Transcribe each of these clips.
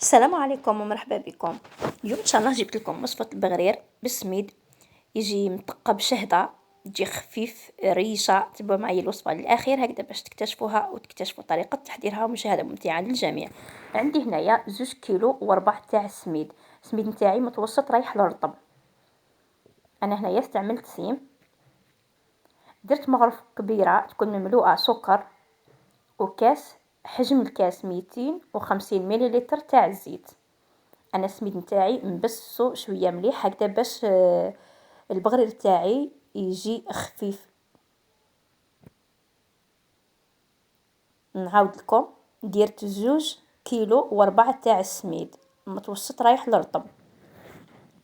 السلام عليكم ومرحبا بكم. اليوم ان شاء الله جبت لكم وصفة البغرير بالسميد. يجي مطقة بشهدة، تجي خفيف ريشة. تبعوا معي الوصفة للآخر هكذا باش تكتشفوها وتكتشفوا طريقة تحضيرها، ومشاهدة ممتعة للجميع. عندي هنايا 2 كيلو و4 تاع السميد نتاعي متوسط رايح للرطب. انا هنايا استعملت سيم. درت مغرفة كبيرة تكون مملوءة سكر، وكاس، حجم الكاس 250 مليلتر تاع الزيت. انا السميد نتاعي نبسو شويه مليح هكذا باش البغرير تاعي يجي خفيف. نعاود لكم، درت 2 كيلو و4 تاع السميد متوسط رايح للرطب.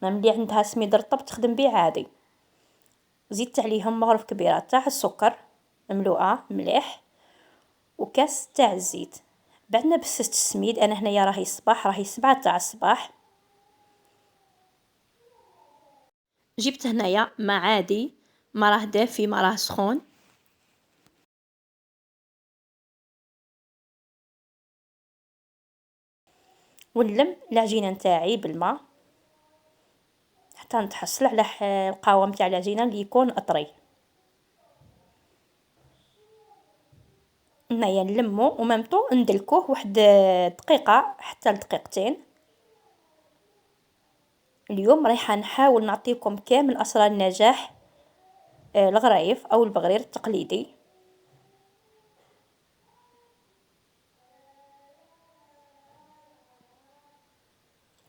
ملي عندها سميد رطب تخدم بيه عادي. زدت عليهم مغرف كبيره تاع السكر مملوءه مليح، وكاس تاع الزيت. بعد ما بسست السميد، انا هنايا راهي الصباح، راهي 7 تاع الصباح. جبت هنايا ما عادي، ما راه دافي ما راه سخون. ونلم العجينه نتاعي بالماء حتى نتحصل على القوام تاع العجينه اللي يكون اطري. هنايا نلمو ومامطو ندلكوه واحد دقيقه حتى لدقيقتين. اليوم رايحه نحاول نعطيكم كامل اسرار النجاح الغرايف او البغرير التقليدي.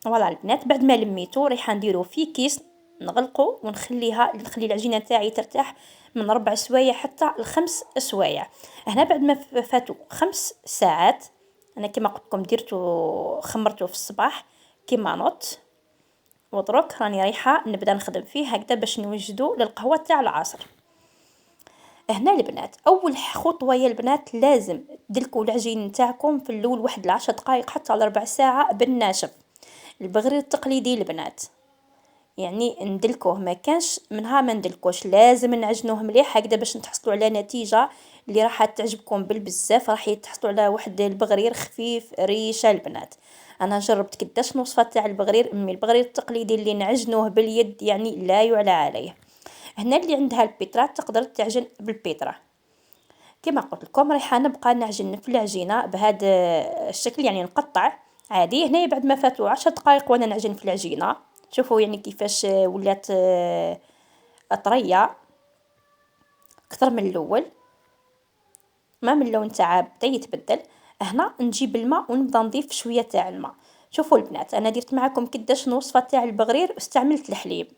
فوالا البنات، بعد ما لميتو رايحه نديرو في كيس، نغلقو نخلي العجينه تاعي ترتاح من 4 سوايع حتى ل5 سوايع. هنا بعد ما فاتو 5 ساعات، انا كما قلت لكم درتو خمرتو في الصباح كما نوت، ودروك راني رايحه نبدا نخدم فيه هكذا باش نوجدو للقهوه تاع العصر. هنا البنات، اول خطوه يا البنات لازم تدلكوا العجين نتاعكم في الاول واحد 10 دقائق حتى ل4 ساعة بالناشف. البغرير التقليدي البنات يعني ندلكوه، ما كانش منها ما ندلكوش، لازم نعجنوه مليح هكذا باش نتحصلوا على نتيجه اللي راح تعجبكم بالبزاف. راح تحصلوا على واحد البغرير خفيف ريشه البنات. انا جربت قداش الوصفه تاع البغرير، البغرير التقليدي اللي نعجنوه باليد يعني لا يعلى عليه. هنا اللي عندها البيترا تقدر تعجن بالبيترا. كما قلت لكم رايحه نبقى نعجن في العجينه بهذا الشكل، يعني نقطع عادي. هنا بعد ما فاتوا 10 دقائق وانا نعجن في العجينه، شوفوا يعني كيفاش ولات طريه اكثر من الاول، ما من اللون تاعها بدا يتبدل. هنا نجيب الماء ونبدا نضيف شويه تاع الماء. شوفوا البنات، انا درت معكم قداش الوصفه تاع البغرير واستعملت الحليب.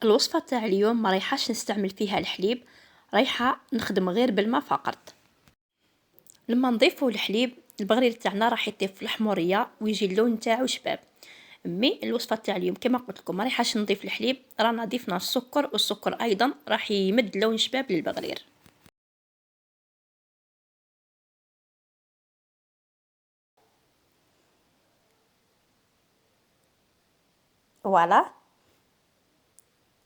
الوصفه تاع اليوم ما رايحاش نستعمل فيها الحليب، رايحه نخدم غير بالماء فقط. لما نضيفوا الحليب البغرير تاعنا راح يطيب في الحموريه ويجي اللون تاعو شباب. مي الوصفه تاع اليوم كما قلت لكم ما رايحاش نضيف الحليب، رانا ضفنا السكر، والسكر ايضا راح يمد لون شباب للبغرير. فوالا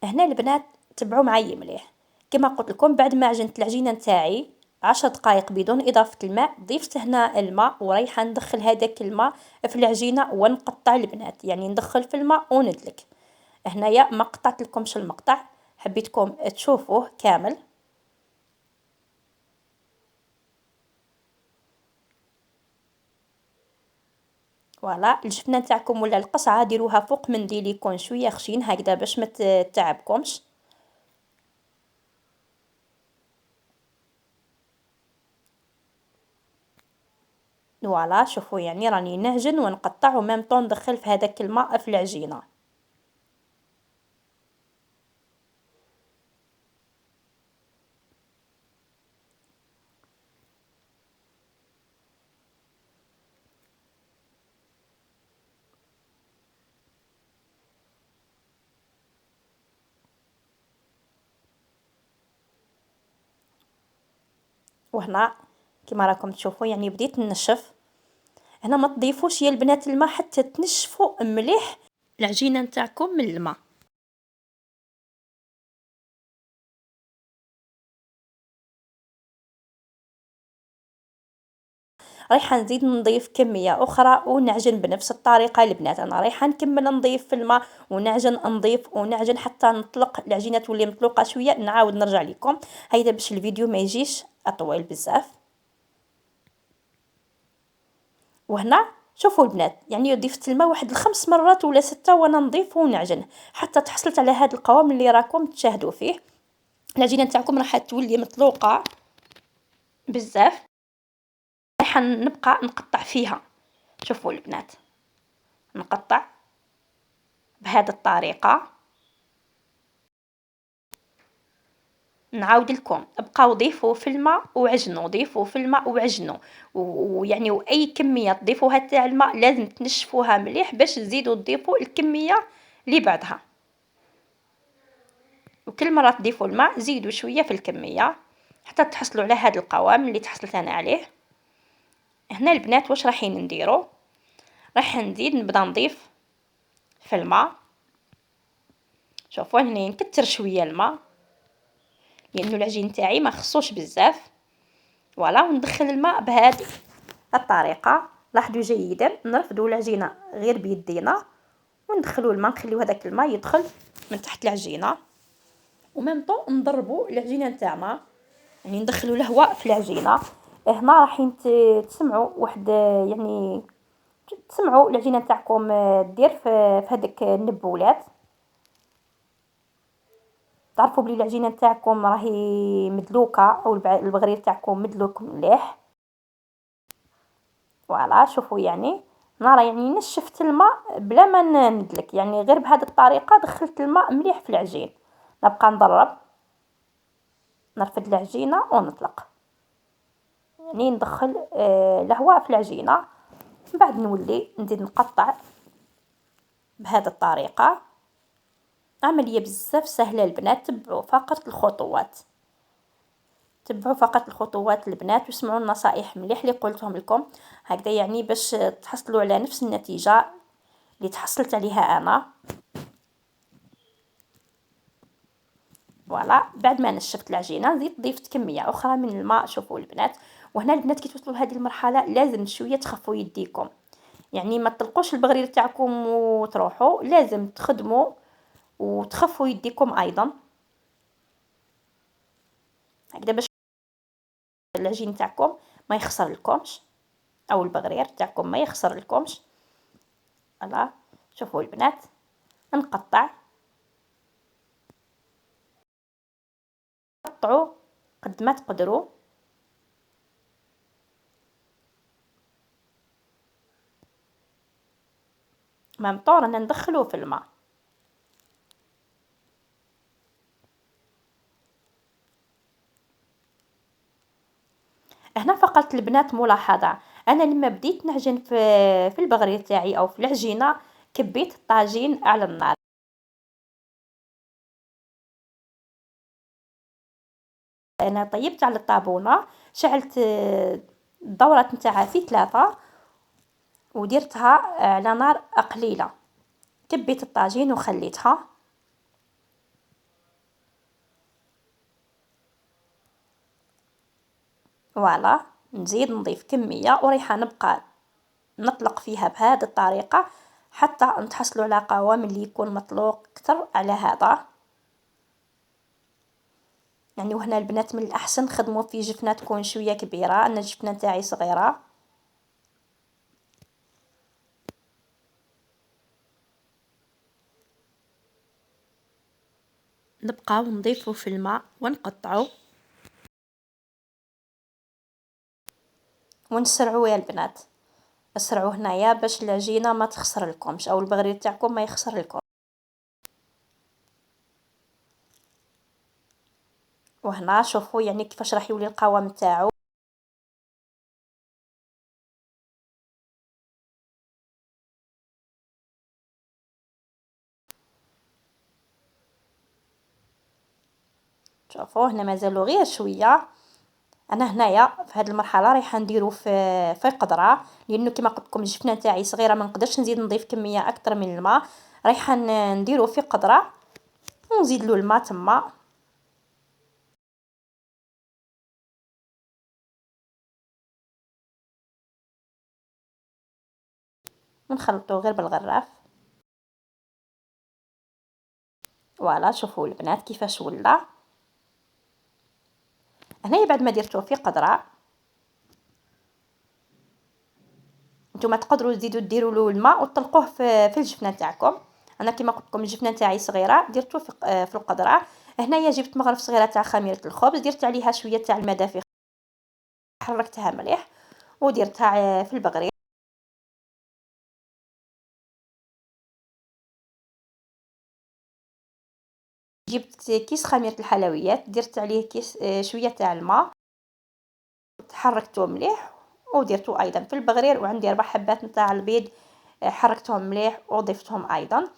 هنا البنات تبعوا معي مليح. كما قلت لكم بعد ما عجنت العجينه نتاعي 10 دقائق بدون اضافه الماء، ضفت هنا الماء ورايحه ندخل هذاك الماء في العجينه ونقطع البنات، يعني ندخل في الماء وندلك. هنايا ما قطعت لكمش المقطع، حبيتكم تشوفوه كامل. فوالا الجبنه نتاعكم ولا القصعه ديروها فوق منديل يكون شويه خشين هكذا باش ما تتعبكمش. فوالا شوفوا يعني راني نعجن ونقطع ومام طون ندخل في هذاك الماء في العجينه. وهنا كما راكم تشوفوا يعني بديت ننشف. هنا ما تضيفوش يا البنات الماء حتى تنشفوا مليح العجينه نتاعكم من الماء. رايحه نزيد نضيف كميه اخرى ونعجن بنفس الطريقه البنات. انا رايحه نكمل نضيف في الماء ونعجن، نضيف ونعجن حتى نطلق العجينه تولي مطلوقه شويه. نعاود نرجع لكم هيدا باش الفيديو ما يجيش اطول بزاف. وهنا شوفوا البنات، يعني ضفت الماء واحد 5 مرات ولا 6 وانا نضيف ونعجن حتى تحصلت على هذا القوام اللي راكم تشاهدوا فيه. العجينه تاعكم راح تولي مطلوقه بزاف. راح نبقى نقطع فيها. شوفوا البنات، نقطع بهذه الطريقه. نعاود لكم، بقاو ضيفوا في الماء وعجنوا، ضيفوا في الماء وعجنوا، ويعني واي كميه تضيفوها تاع الماء لازم تنشفوها مليح باش تزيدوا تضيفوا الكميه اللي بعدها. وكل مره تضيفوا الماء زيدوا شويه في الكميه حتى تحصلوا على هذا القوام اللي تحصلت انا عليه. هنا البنات واش رايحين نديروا؟ راح نزيد نبدا نضيف في الماء. شوفوا هنا نكتر شويه الماء لانه العجين تاعي ما خصوش بزاف. فوالا، وندخل الماء بهذه الطريقه. لاحظوا جيدا، نرفدوا العجينه غير بيدينا وندخلوا الماء، نخليو هذاك الماء يدخل من تحت العجينه، وميم طون نضربوا العجينه نتاعنا، يعني ندخلوا الهواء في العجينه. هنا راحين تسمعوا واحد، يعني تسمعوا العجينه نتاعكم دير في هذيك النبولات. تعرفوا بلي العجينه نتاعكم راهي مدلوكه او البغرير تاعكم مدلوك مليح. فوالا شوفوا، يعني انا يعني نشفت الماء بلا ما ندلك، يعني غير بهذه الطريقه دخلت الماء مليح في العجين. نبقى نضرب، نرفد العجينه ونطلق، يعني ندخل الهواء في العجينه. من بعد نولي نزيد نقطع بهذه الطريقه. عمليه بزاف سهله البنات، تبعوا فقط الخطوات، تبعوا فقط الخطوات البنات واسمعوا النصائح مليح اللي قلتهم لكم هكذا، يعني باش تحصلوا على نفس النتيجه اللي تحصلت عليها انا. فوالا، بعد ما نشفت العجينه زيد ضيفت كميه اخرى من الماء. شوفوا البنات، وهنا البنات كي توصلوا لهذه المرحله لازم شويه تخفوا يديكم، يعني ما تطلقوش البغرير تاعكم وتروحوا، لازم تخدموا وتخفوا يديكم ايضا هكذا باش العجين تاعكم ما يخسر لكمش او البغرير تاعكم ما يخسر لكمش. فوالا شوفوا البنات، نقطع، قطعوا قد ما تقدروا. مام طور انا ندخلوه في الماء. هنا فقط البنات ملاحظه، انا لما بديت نعجن في البغرير تاعي او في العجينه كبيت الطاجين على النار. انا طيبت على الطابونه، شعلت الدوره نتاعها في 3 وديرتها على نار قليله. كبيت الطاجين وخليتها. فوالا، نزيد نضيف كميه وريحه نبقى نطلق فيها بهذه الطريقه حتى نتحصلوا على قوام اللي يكون مطلوق اكثر على هذا. يعني وهنا البنات من الاحسن خدموا في جفنه تكون شويه كبيره، انا الجفنه تاعي صغيره. نبقاو نضيفوا في الماء ونقطعوا ونسرعوا يا البنات، اسرعوا هنايا باش العجينه ما تخسر لكمش او البغرير تاعكم ما يخسر لكم. وهنا شوفوا يعني كيفاش راح يولي القوام تاعو. شوفوا هنا مازالوا غير شويه. انا هنايا في هذه المرحله رايحه نديرو في قدره، لانه كما قلت لكم الجفنه تاعي صغيره ما نقدرش نزيد نضيف كميه اكثر من الماء. رايحه نديرو في قدره ونزيد له الماء تما. ونخلطوه غير بالغراف. فوالا شوفوا البنات كيفاش ولا. هنايا بعد ما درتوه في قدره نتوما تقدروا تزيدوا ديروا له الماء وتطلقوه في الجفنه تاعكم. انا كما قلت لكم الجفنه تاعي صغيره درتو في القدره. هنايا جبت مغرف صغيره تاع خميره الخبز، درت عليها شويه تاع الماء دافي، حركتها مليح ودرتها في البغرير. جبت كيس خميره الحلويات، درت عليه كيس شويه تاع الماء، حركته مليح ودرته ايضا في البغرير. وعندي 4 حبات نتاع البيض، حركتهم مليح وضفتهم ايضا.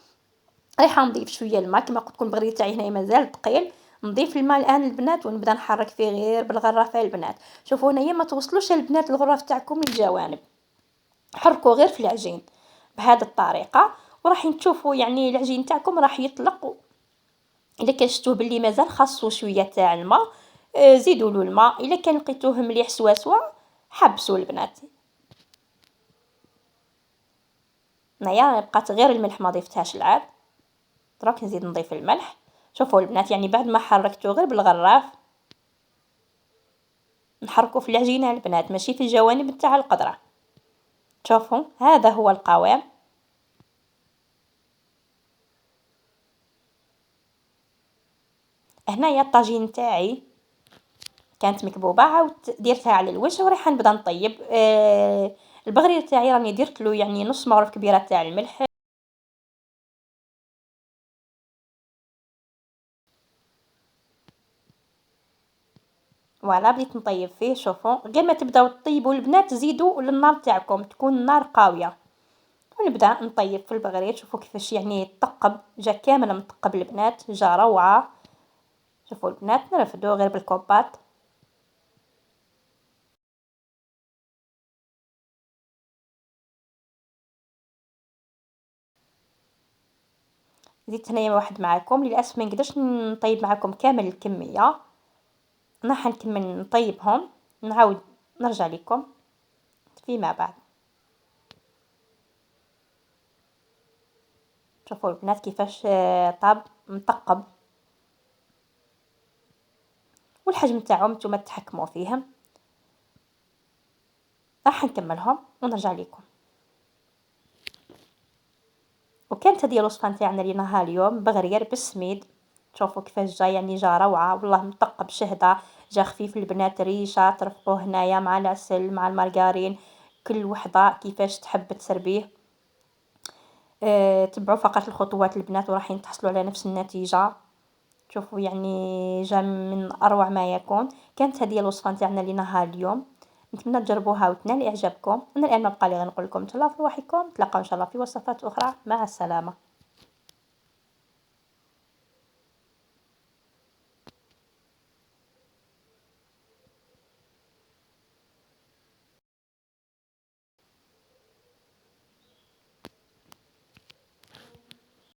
رايحه نضيف شويه الماء، كما قلت لكم البغرير تاعي هنا مازال ثقيل. نضيف الماء الان البنات ونبدا نحرك فيه غير بالغرافه البنات. شوفوا هنايا ما توصلوش البنات الغراف تاعكم للجوانب، حركوا غير في العجين بهذه الطريقه وراح تشوفوا يعني العجين تاعكم راح يطلق. الا كان شفتوه باللي مازال خاصو شويه تاع الماء، زيدوا له الماء. الا كان لقيتوه مليح سوا حبسوا البنات. هنايا بقات غير الملح ما ضفتهاش العاد، دروك نزيد نضيف الملح. شوفوا البنات يعني بعد ما حركته غير بالغراف، نحركه في العجينه البنات ماشي في الجوانب تاع القدره. شوفوا هذا هو القوام. هنايا الطاجين تاعي كانت مكبوبه، عاود درتها على الوجه وراح نبدا نطيب. البغرير تاعي راني درت له يعني نص مغرف كبيره تاع الملح. فوالا بديت نطيب فيه. شوفوا غير ما تبداو تطيبوا البنات زيدوا للنار تاعكم تكون النار قاويه، ونبدا نطيب في البغرير. شوفوا كيفاش يعني يتقب، جا كامل متقب البنات، جا روعه. شوفوا البنات نرفدوه غير بالكوباط. زدت هنايا واحد معاكم، للاسف ما نقدرش نطيب معاكم كامل الكميه، انا حنكمل نطيبهم نعاود نرجع لكم فيما بعد. شوفوا البنات كيفاش طاب مطقب، والحجم تاعهم نتوما تحكموا فيهم. راح نكملهم ونرجع لكم. وكانت هذه الوصفه نتاعنا لنهار اليوم، بغرير بالسميد. شوفوا كيفاش جا يعني جا روعه والله، مطقب شهده، جا خفيف البنات ريشه. ترفقوه هنايا مع العسل مع المارغرين، كل وحده كيفاش تحب تسربيه. تبعوا فقط الخطوات البنات وراح تحصلوا على نفس النتيجه. شوفوا يعني جا من اروع ما يكون. كانت هذه الوصفه نتاعنا لنهار اليوم، نتمنى تجربوها وتنال اعجابكم. انا الان ما بقى لي غير نقول لكم تهلاو في رواحكم، نتلاقاو ان شاء الله في وصفات اخرى. مع السلامه.